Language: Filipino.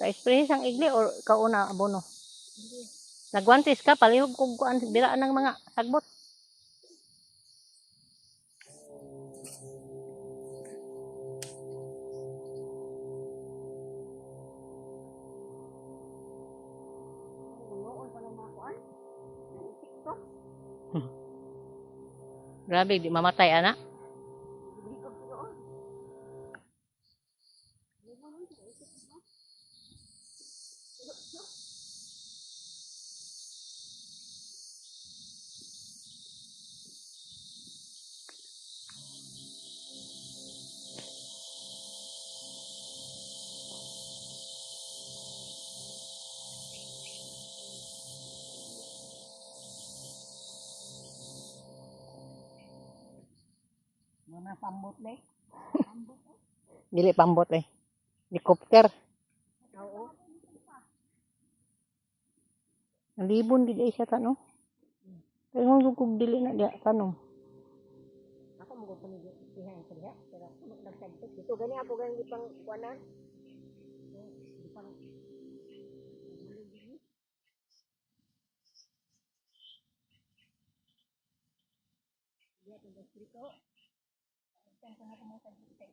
Ka-spray sang igli or kauna abono? Nagwantis ka, palihog kung kuan, biraan ng mga sagbot. Grabe, di mamatay, anak. Mga pambot le. Dili pambot eh. Helicopter. Oo. Ang libon di siya tanong. Pero kung kung dili na dia tanong. Ako mo ko ni diha sa diha. Pero nagtagtag dito gani ako gani di pang kuanan. Di pang Dia tu dito. Tentang ko na mo sa dito.